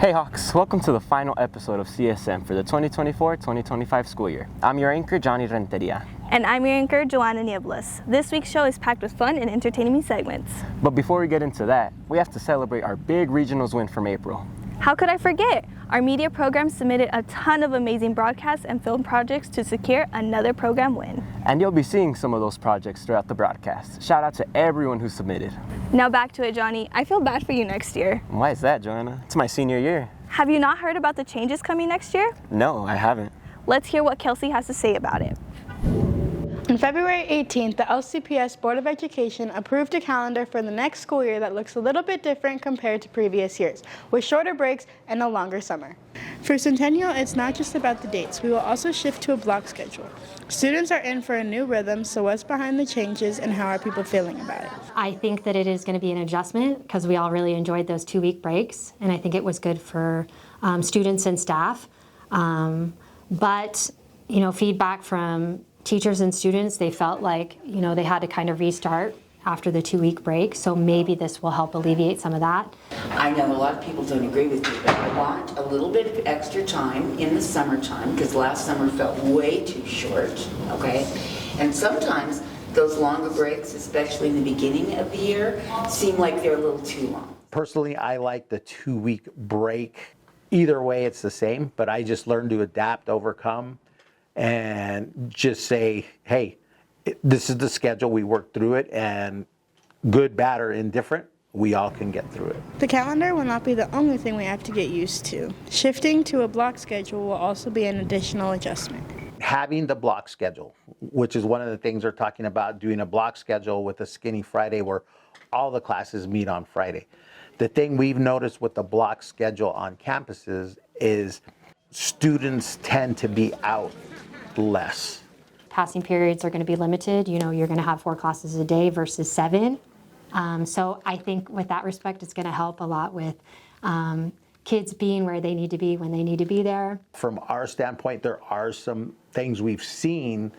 Hey Hawks, welcome to the final episode of CSM for the 2024-2025 school year. I'm your anchor, Johnny Renteria. And I'm your anchor, Joanna Nieblas. This week's show is packed with fun and entertaining segments. But before we get into that, we have to celebrate our big regionals win from April. How could I forget? Our media program submitted a ton of amazing broadcasts and film projects to secure another program win. And you'll be seeing some of those projects throughout the broadcast. Shout out to everyone who submitted. Now back to it, Johnny. I feel bad for you next year. Why is that, Joanna? It's my senior year. Have you not heard about the changes coming next year? No, I haven't. Let's hear what Kelsey has to say about it. On February 18th, the LCPS Board of Education approved a calendar for the next school year that looks a little bit different compared to previous years, with shorter breaks and a longer summer. For Centennial, it's not just about the dates. We will also shift to a block schedule. Students are in for a new rhythm, so what's behind the changes and how are people feeling about it? I think that it is going to be an adjustment because we all really enjoyed those 2-week breaks, and I think it was good for students and staff. But, feedback from teachers and students, they felt like, they had to kind of restart after the 2-week break, so maybe this will help alleviate some of that. I know a lot of people don't agree with you, but I want a little bit of extra time in the summertime, because last summer felt way too short, okay? And sometimes those longer breaks, especially in the beginning of the year, seem like they're a little too long. Personally, I like the 2-week break. Either way, it's the same, but I just learned to adapt, overcome, and just say, hey, this is the schedule, we work through it, and good, bad, or indifferent, we all can get through it. The calendar will not be the only thing we have to get used to. Shifting to a block schedule will also be an additional adjustment. Having the block schedule, which is one of the things we're talking about, doing a block schedule with a skinny Friday where all the classes meet on Friday. The thing we've noticed with the block schedule on campuses is students tend to be out less. Passing periods are going to be limited. You're going to have 4 classes a day versus 7. So I think with that respect, it's going to help a lot with kids being where they need to be when they need to be there. From our standpoint, there are some things we've seen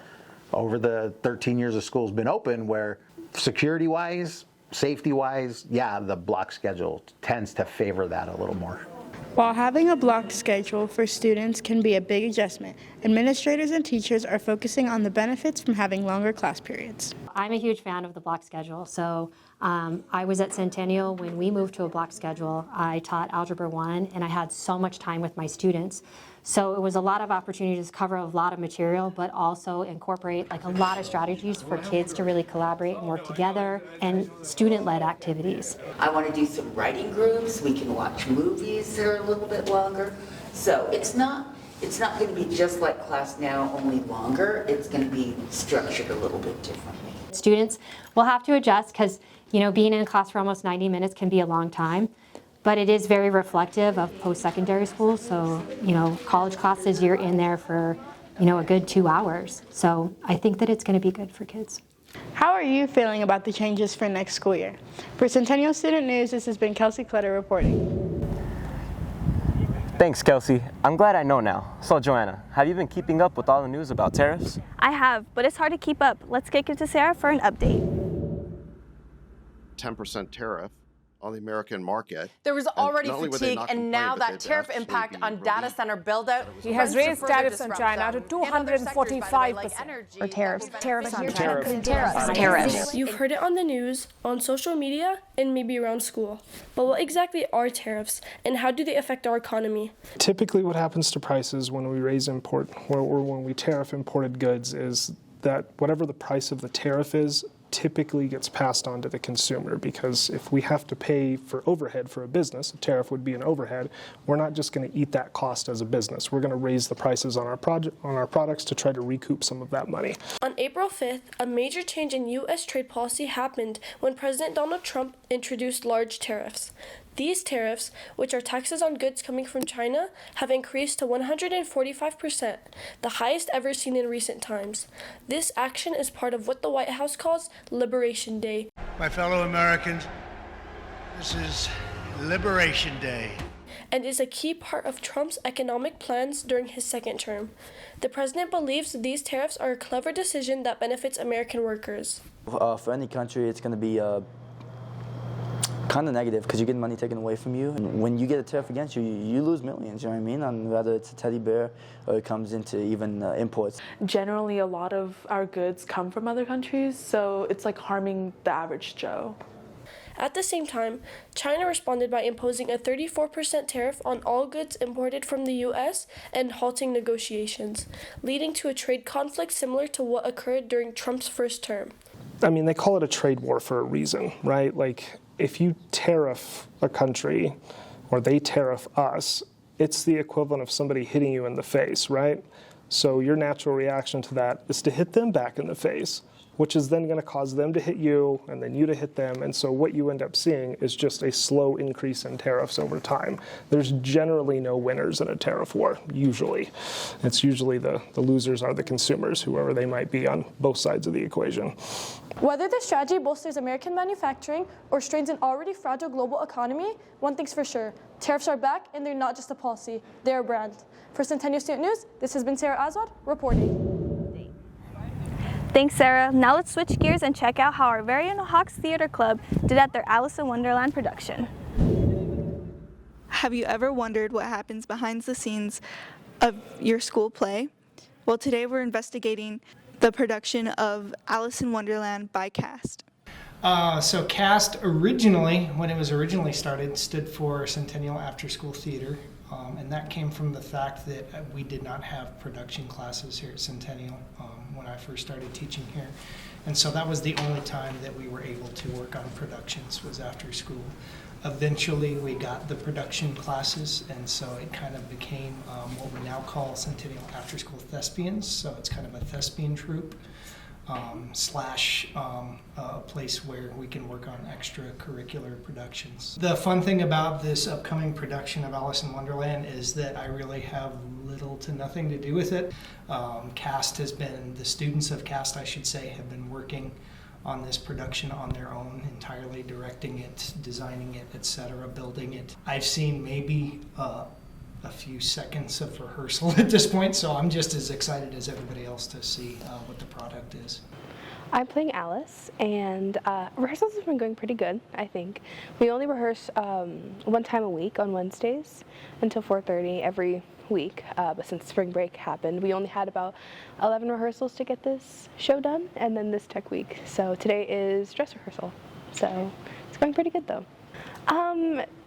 over the 13 years the school's been open where security-wise, safety-wise, the block schedule tends to favor that a little more. While having a blocked schedule for students can be a big adjustment, administrators and teachers are focusing on the benefits from having longer class periods. I'm a huge fan of the block schedule. So I was at Centennial when we moved to a block schedule. I taught Algebra 1 and I had so much time with my students. So it was a lot of opportunities to cover a lot of material, but also incorporate a lot of strategies for kids to really collaborate and work together, and student-led activities. I want to do some writing groups. We can watch movies that are a little bit longer. So it's not going to be just like class now, only longer. It's going to be structured a little bit differently. Students will have to adjust because, being in class for almost 90 minutes can be a long time. But it is very reflective of post-secondary school. So, college classes, you're in there for, a good 2 hours. So I think that it's going to be good for kids. How are you feeling about the changes for next school year? For Centennial Student News, this has been Kelsey Clutter reporting. Thanks, Kelsey. I'm glad I know now. So, Joanna, have you been keeping up with all the news about tariffs? I have, but it's hard to keep up. Let's kick it to Sarah for an update. 10% tariff on the American market. There was already fatigue, and now that tariff impact on data center build-out. He has raised tariffs on China to 245%. Or tariffs. Tariffs on China. Tariffs. You've heard it on the news, on social media, and maybe around school. But what exactly are tariffs, and how do they affect our economy? Typically what happens to prices when we raise import, or when we tariff imported goods, is that whatever the price of the tariff is, typically gets passed on to the consumer, because if we have to pay for overhead for a business, a tariff would be an overhead, we're not just going to eat that cost as a business. We're going to raise the prices on our products to try to recoup some of that money. On April 5th, a major change in U.S. trade policy happened when President Donald Trump introduced large tariffs. These tariffs, which are taxes on goods coming from China, have increased to 145%, the highest ever seen in recent times. This action is part of what the White House calls Liberation Day. My fellow Americans, this is Liberation Day. And is a key part of Trump's economic plans during his second term. The president believes these tariffs are a clever decision that benefits American workers. For any country, it's going to be kind of negative because you get money taken away from you. And when you get a tariff against you, you lose millions, you know what I mean? On whether it's a teddy bear or it comes into even imports. Generally, a lot of our goods come from other countries, so it's like harming the average Joe. At the same time, China responded by imposing a 34% tariff on all goods imported from the U.S. and halting negotiations, leading to a trade conflict similar to what occurred during Trump's first term. I mean, they call it a trade war for a reason, right? Like, if you tariff a country or they tariff us, it's the equivalent of somebody hitting you in the face, right? So your natural reaction to that is to hit them back in the face, which is then going to cause them to hit you and then you to hit them. And so what you end up seeing is just a slow increase in tariffs over time. There's generally no winners in a tariff war, usually. It's usually the losers are the consumers, whoever they might be on both sides of the equation. Whether this strategy bolsters American manufacturing or strains an already fragile global economy, one thing's for sure, tariffs are back and they're not just a policy, they're a brand. For Centennial Student News, this has been Sarah Aswad reporting. Thanks, Sarah. Now let's switch gears and check out how our very own Hawks Theater Club did at their Alice in Wonderland production. Have you ever wondered what happens behind the scenes of your school play? Well, today we're investigating the production of Alice in Wonderland by CAST. So CAST originally, when it was originally started, stood for Centennial After School Theater. And that came from the fact that we did not have production classes here at Centennial when I first started teaching here. And so that was the only time that we were able to work on productions, was after school. Eventually we got the production classes, and so it kind of became what we now call Centennial After School Thespians. So it's kind of a thespian troupe. A place where we can work on extracurricular productions. The fun thing about this upcoming production of Alice in Wonderland is that I really have little to nothing to do with it. The students of CAST, I should say, have been working on this production on their own, entirely directing it, designing it, etc., building it. I've seen maybe a few seconds of rehearsal at this point, so I'm just as excited as everybody else to see what the product is. I'm playing Alice, and rehearsals have been going pretty good, I think. We only rehearse one time a week on Wednesdays until 4:30 every week, but since spring break happened, we only had about 11 rehearsals to get this show done, and then this tech week. So today is dress rehearsal, so it's going pretty good though.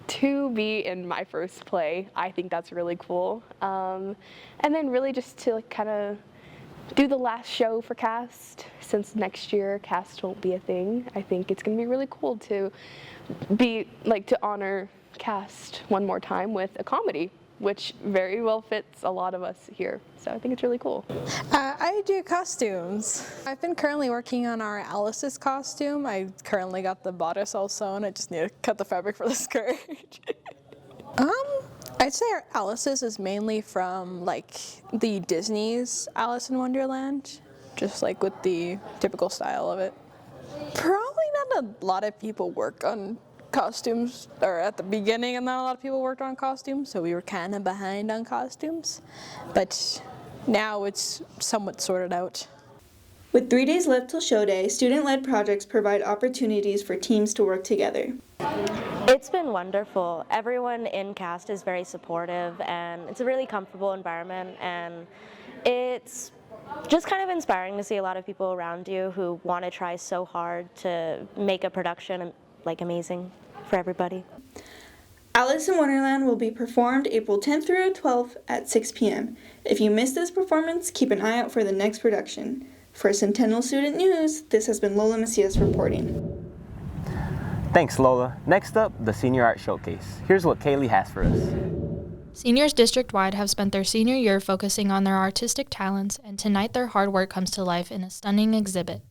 To be in my first play, I think that's really cool. And then really just to kind of do the last show for CAST, since next year CAST won't be a thing. I think it's going to be really cool to to honor CAST one more time with a comedy, which very well fits a lot of us here. So I think it's really cool. I do costumes. I've been currently working on our Alice's costume. I currently got the bodice all sewn. I just need to cut the fabric for the skirt. I'd say our Alice's is mainly from the Disney's Alice in Wonderland, just with the typical style of it. Probably not a lot of people work on costumes, or at the beginning, and not a lot of people worked on costumes, so we were kind of behind on costumes, but now it's somewhat sorted out. With 3 days left till show day, student-led projects provide opportunities for teams to work together. It's been wonderful. Everyone in CAST is very supportive, and it's a really comfortable environment, and it's just kind of inspiring to see a lot of people around you who want to try so hard to make a production amazing for everybody. Alice in Wonderland will be performed April 10th through 12th at 6 p.m. If you missed this performance, keep an eye out for the next production. For Centennial Student News, this has been Lola Macias reporting. Thanks, Lola. Next up, the Senior Art Showcase. Here's what Kaylee has for us. Seniors district-wide have spent their senior year focusing on their artistic talents, and tonight their hard work comes to life in a stunning exhibit.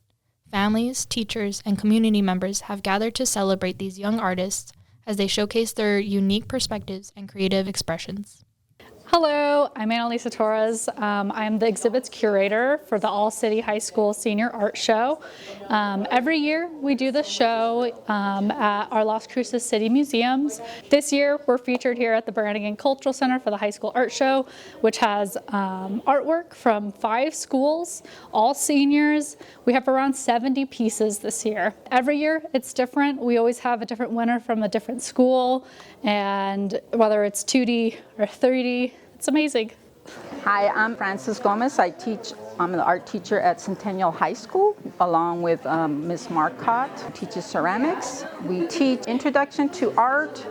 Families, teachers, and community members have gathered to celebrate these young artists as they showcase their unique perspectives and creative expressions. Hello, I'm Annalisa Torres. I am the exhibits curator for the All City High School Senior Art Show. Every year we do the show at our Las Cruces City Museums. This year we're featured here at the Brannigan Cultural Center for the High School Art Show, which has artwork from 5 schools, all seniors. We have around 70 pieces this year. Every year it's different. We always have a different winner from a different school, and whether it's 2D or 3D, it's amazing. Hi, I'm Frances Gomez. I'm the art teacher at Centennial High School, along with Ms. Marcotte, who teaches ceramics. We teach introduction to art,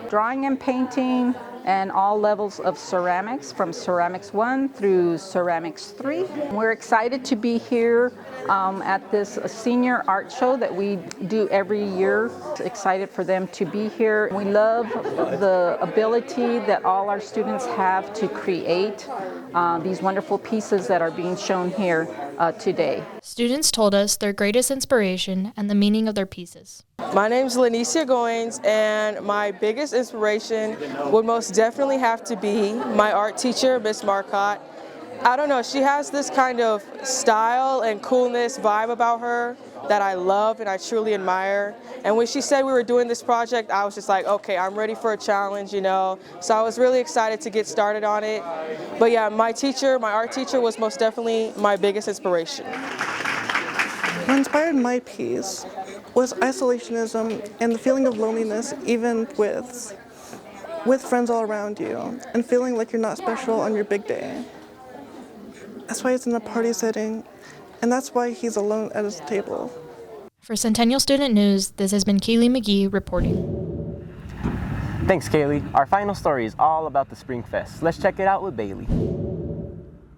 drawing and painting, and all levels of ceramics, from Ceramics 1 through Ceramics 3. We're excited to be here at this senior art show that we do every year. Excited for them to be here. We love the ability that all our students have to create these wonderful pieces that are being shown here today. Students told us their greatest inspiration and the meaning of their pieces. My name's Lanicia Goins, and my biggest inspiration would most definitely have to be my art teacher, Miss Marcotte. I don't know, she has this kind of style and coolness vibe about her that I love and I truly admire. And when she said we were doing this project, I was just like, okay, I'm ready for a challenge, you know. So I was really excited to get started on it. But yeah, my art teacher was most definitely my biggest inspiration. What inspired my piece was isolationism and the feeling of loneliness, even with friends all around you, and feeling like you're not special on your big day. That's why it's in a party setting, and that's why he's alone at his table. For Centennial Student News, this has been Kaylee McGee reporting. Thanks, Kaylee. Our final story is all about the Spring Fest. Let's check it out with Bailey.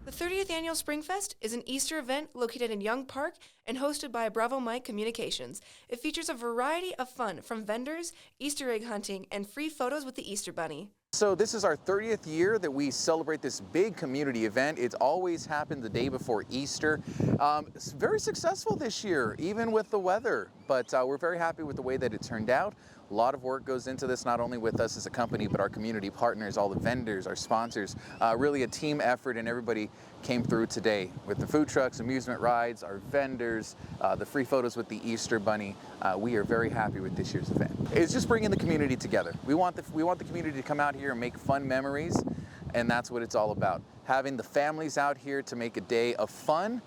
The 30th Annual Spring Fest is an Easter event located in Young Park and hosted by Bravo Mike Communications. It features a variety of fun from vendors, Easter egg hunting, and free photos with the Easter Bunny. So this is our 30th year that we celebrate this big community event. It's always happened the day before Easter. It's very successful this year, even with the weather, but we're very happy with the way that it turned out. A lot of work goes into this, not only with us as a company, but our community partners, all the vendors, our sponsors. Really a team effort, and everybody came through today with the food trucks, amusement rides, our vendors, the free photos with the Easter Bunny. We are very happy with this year's event. It's just bringing the community together. We want the community to come out here and make fun memories, and that's what it's all about. Having the families out here to make a day of fun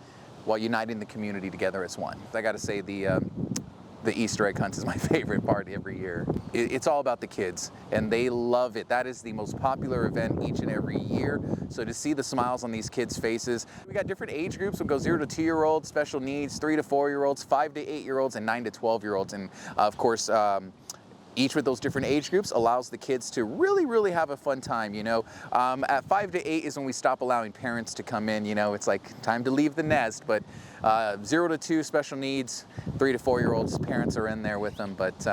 while uniting the community together as one. I gotta say, the Easter egg hunt is my favorite part every year. It's all about the kids, and they love it. That is the most popular event each and every year. So to see the smiles on these kids' faces, we got different age groups. We'll go 0 to 2-year-olds, special needs, 3 to 4-year-olds, 5 to 8-year-olds, and 9 to 12-year-olds. And of course, each with those different age groups allows the kids to really have a fun time, you know. At 5 to 8 is when we stop allowing parents to come in, you know. It's like time to leave the nest, but 0 to 2 special needs, 3 to 4-year-olds, parents are in there with them. But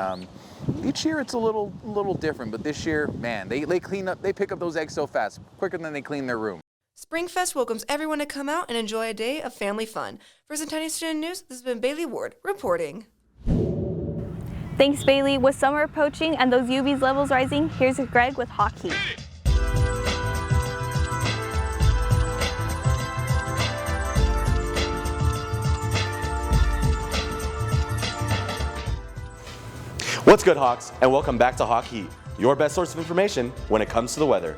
each year it's a little different, but this year, man, they pick up those eggs so fast, quicker than they clean their room. Springfest welcomes everyone to come out and enjoy a day of family fun. For Centennial Student News, this has been Bailey Ward reporting. Thanks, Bailey. With summer approaching and those UV's levels rising, here's Greg with hockey. What's good, Hawks, and welcome back to Hockey, your best source of information when it comes to the weather.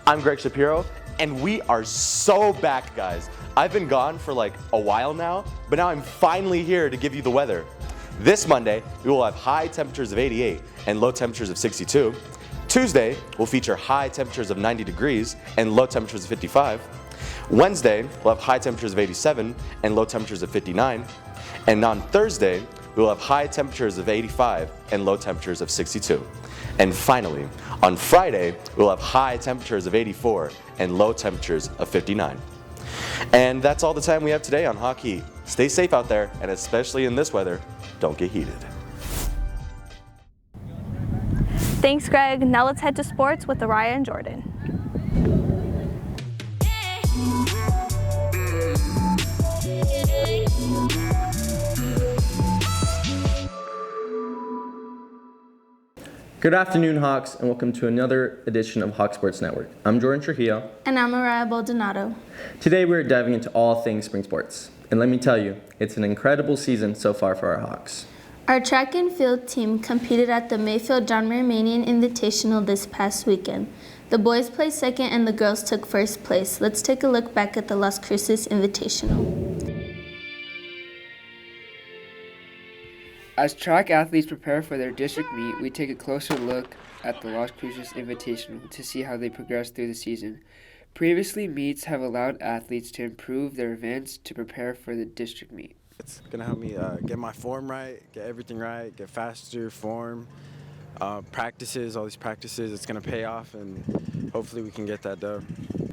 I'm Greg Shapiro, and we are so back, guys. I've been gone for like a while now, but now I'm finally here to give you the weather. This Monday, we will have high temperatures of 88 and low temperatures of 62. Tuesday will feature high temperatures of 90 degrees and low temperatures of 55. Wednesday, we'll have high temperatures of 87 and low temperatures of 59. And on Thursday, we will have high temperatures of 85 and low temperatures of 62. And finally, on Friday, we'll have high temperatures of 84 and low temperatures of 59. And that's all the time we have today on Hockey. Stay safe out there, and especially in this weather, don't get heated. Thanks, Greg. Now let's head to sports with Araya and Jordan. Good afternoon, Hawks, and welcome to another edition of Hawk Sports Network. I'm Jordan Trujillo. And I'm Mariah Baldonado. Today we're diving into all things spring sports. And let me tell you, it's an incredible season so far for our Hawks. Our track and field team competed at the Mayfield John Romanian Invitational this past weekend. The boys placed second and the girls took first place. Let's take a look back at the Las Cruces Invitational. As track athletes prepare for their district meet, we take a closer look at the Las Cruces Invitational to see how they progress through the season. Previously, meets have allowed athletes to improve their events to prepare for the district meet. It's going to help me get my form right, get everything right, get faster form, practices, all these practices. It's going to pay off, and hopefully we can get that done.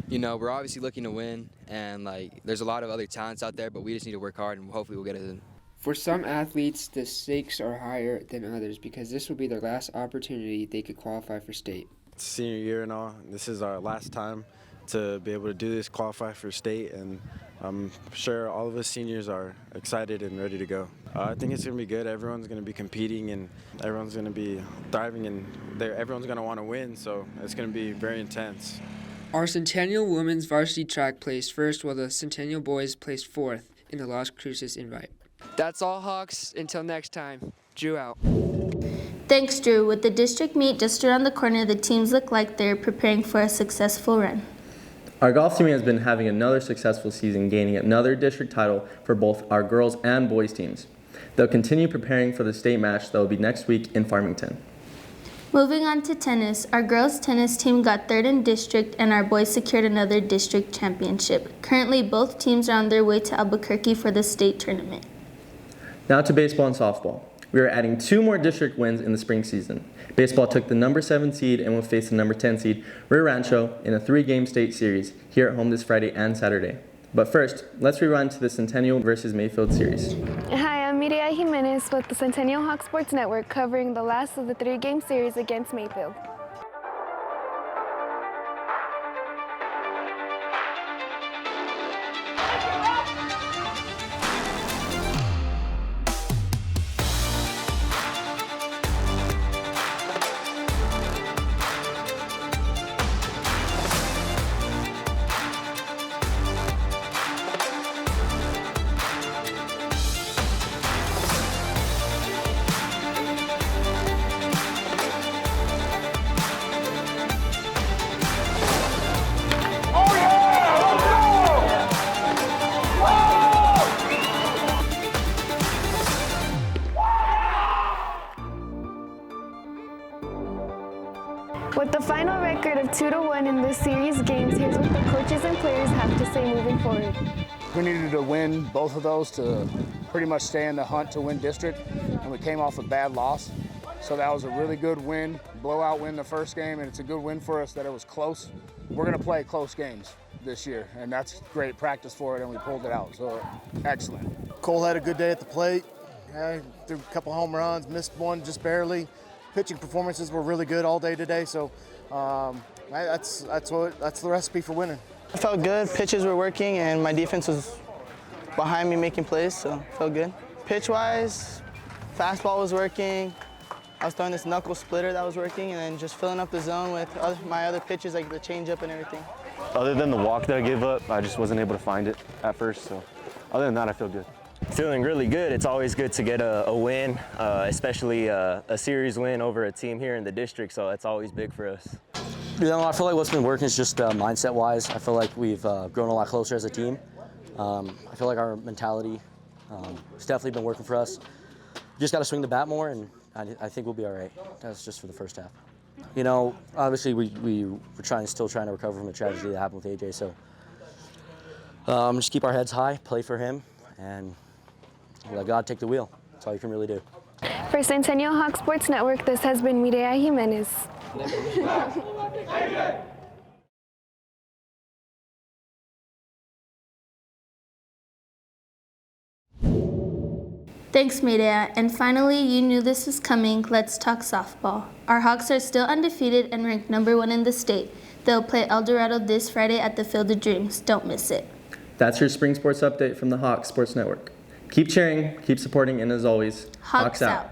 You know, we're obviously looking to win, and there's a lot of other talents out there, but we just need to work hard, and hopefully we'll get it in. For some athletes, the stakes are higher than others because this will be their last opportunity they could qualify for state. It's senior year and all. This is our last time to be able to do this, qualify for state, and I'm sure all of us seniors are excited and ready to go. I think it's going to be good. Everyone's going to be competing, and everyone's going to be thriving, and everyone's going to want to win, so it's going to be very intense. Our Centennial women's varsity track placed first, while the Centennial boys placed fourth in the Las Cruces Invite. That's all, Hawks. Until next time, Drew out. Thanks, Drew. With the district meet just around the corner, the teams look like they're preparing for a successful run. Our golf team has been having another successful season, gaining another district title for both our girls and boys teams. They'll continue preparing for the state match that will be next week in Farmington. Moving on to tennis, our girls tennis team got third in district and our boys secured another district championship. Currently, both teams are on their way to Albuquerque for the state tournament. Now to baseball and softball. We are adding 2 more district wins in the spring season. Baseball took the number 7 seed and will face the number 10 seed, Rio Rancho, in a 3-game state series here at home this Friday and Saturday. But first, let's rewind to the Centennial versus Mayfield series. Hi, I'm Mireya Jimenez with the Centennial Hawk Sports Network covering the last of the 3-game series against Mayfield. With the final record of 2-1 in this series games, here's what the coaches and players have to say moving forward. We needed to win both of those to pretty much stay in the hunt to win district, and we came off a bad loss. So that was a really good win, blowout win the first game, and it's a good win for us that it was close. We're going to play close games this year, and that's great practice for it, and we pulled it out, so excellent. Cole had a good day at the plate. Threw a couple home runs, missed one just barely. Pitching performances were really good all day today, so that's the recipe for winning. I felt good. Pitches were working, and my defense was behind me making plays, so it felt good. Pitch-wise, fastball was working. I was throwing this knuckle splitter that was working, and then just filling up the zone with my other pitches like the changeup and everything. Other than the walk that I gave up, I just wasn't able to find it at first. So other than that, I feel good. Feeling really good. It's always good to get a win, especially a series win over a team here in the district, so that's always big for us. You know, I feel like what's been working is just mindset-wise. I feel like we've grown a lot closer as a team. I feel like our mentality has definitely been working for us. We just got to swing the bat more, and I think we'll be all right. That's just for the first half. You know, obviously we're still trying to recover from the tragedy that happened with AJ, so just keep our heads high, play for him, and let God take the wheel. That's all you can really do. For Centennial Hawk Sports Network, this has been Mireya Jimenez. Thanks, Mireya. And finally, you knew this was coming. Let's talk softball. Our Hawks are still undefeated and ranked #1 in the state. They'll play El Dorado this Friday at the Field of Dreams. Don't miss it. That's your spring sports update from the Hawk Sports Network. Keep cheering, keep supporting, and as always, Hawks out.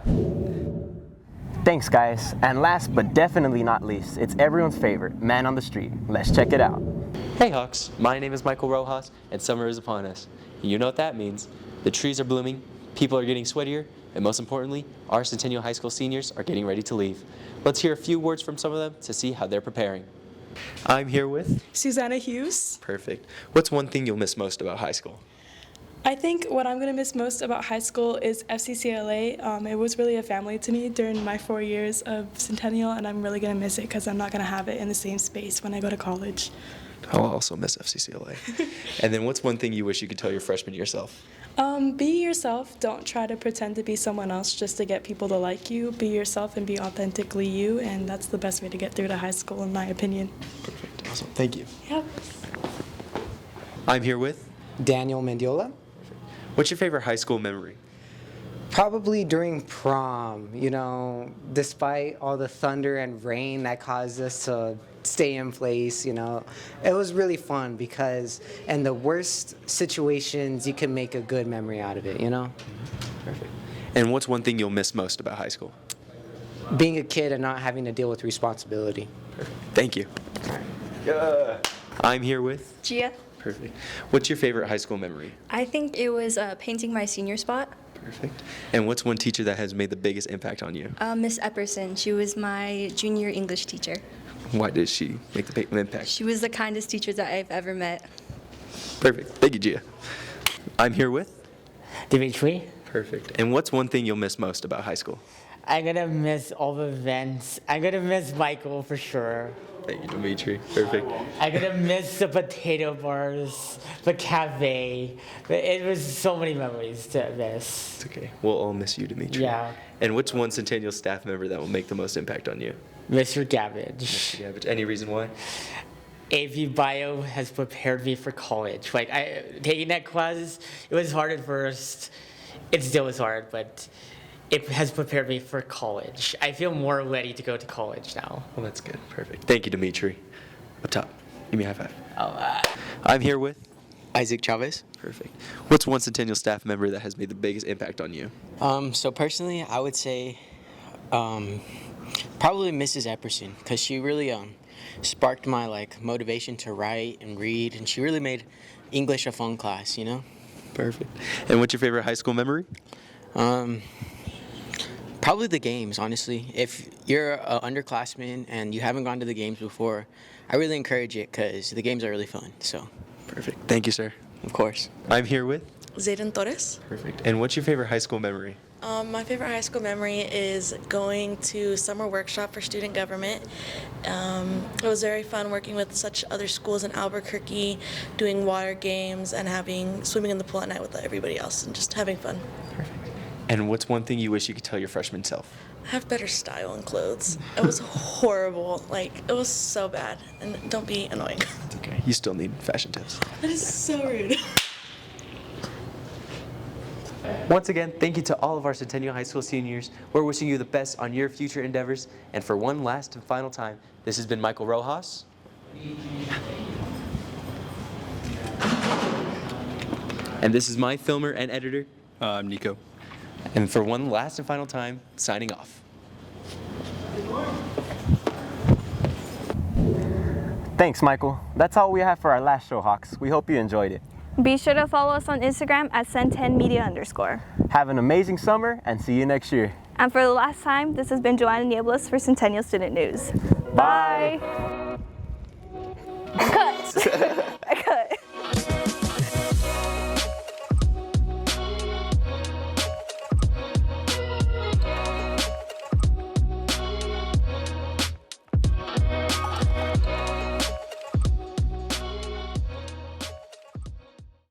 Thanks Thanks, guys. And last but definitely not least, it's everyone's favorite, Man on the Street. Let's check it out. Hey Hawks, my name is Michael Rojas, and summer is upon us. You know what that means. The trees are blooming, people are getting sweatier, and most importantly, our Centennial High School seniors are getting ready to leave. Let's hear a few words from some of them to see how they're preparing. I'm here with Susanna Hughes. Perfect. What's one thing you'll miss most about high school? I think what I'm going to miss most about high school is FCCLA. It was really a family to me during my 4 years of Centennial, and I'm really going to miss it because I'm not going to have it in the same space when I go to college. I'll also miss FCCLA. And then what's one thing you wish you could tell your freshman yourself? Be yourself. Don't try to pretend to be someone else just to get people to like you. Be yourself and be authentically you, and that's the best way to get through to high school, in my opinion. Perfect. Awesome. Thank you. Yep. I'm here with Daniel Mendiola. What's your favorite high school memory? Probably during prom, you know, despite all the thunder and rain that caused us to stay in place, you know, it was really fun because in the worst situations, you can make a good memory out of it, you know? Perfect. And what's one thing you'll miss most about high school? Being a kid and not having to deal with responsibility. Perfect. Thank you. I'm here with Gia. Perfect. What's your favorite high school memory? I think it was painting my senior spot. Perfect. And what's one teacher that has made the biggest impact on you? Miss Epperson. She was my junior English teacher. Why did she make the big impact? She was the kindest teacher that I've ever met. Perfect. Thank you, Gia. I'm here with Dimitri. Perfect. And what's one thing you'll miss most about high school? I'm gonna miss all the events. I'm gonna miss Michael for sure. Thank you, Dimitri. Perfect. I'm gonna miss the potato bars, the cafe. It was so many memories to miss. It's okay. We'll all miss you, Dimitri. Yeah. And what's one Centennial staff member that will make the most impact on you? Mr. Gabbage. Mr. Gabbage. Any reason why? AP Bio has prepared me for college. Like, taking that class, it was hard at first. It still is hard, but it has prepared me for college. I feel more ready to go to college now. Well, that's good. Perfect. Thank you, Dimitri. Up top. Give me a high five. Oh, I'm here with Isaac Chavez. Perfect. What's one Centennial staff member that has made the biggest impact on you? So personally, I would say probably Mrs. Epperson, because she really sparked my motivation to write and read, and she really made English a fun class, you know? Perfect. And what's your favorite high school memory? Probably the games, honestly. If you're an underclassman and you haven't gone to the games before, I really encourage it because the games are really fun. So. Perfect. Thank you, sir. Of course. I'm here with Zayden Torres. Perfect. And what's your favorite high school memory? My favorite high school memory is going to summer workshop for student government. It was very fun working with such other schools in Albuquerque, doing water games and swimming in the pool at night with everybody else and just having fun. Perfect. And what's one thing you wish you could tell your freshman self? Have better style and clothes. It was horrible. It was so bad. And don't be annoying. It's okay. You still need fashion tips. That is so rude. Once again, thank you to all of our Centennial High School seniors. We're wishing you the best on your future endeavors. And for one last and final time, this has been Michael Rojas. And this is my filmer and editor, I'm Nico. And for one last and final time, signing off. Thanks, Michael. That's all we have for our last show, Hawks. We hope you enjoyed it. Be sure to follow us on Instagram at Cent10media_. Have an amazing summer and see you next year. And for the last time, this has been Joanna Nieblas for Centennial Student News. Bye.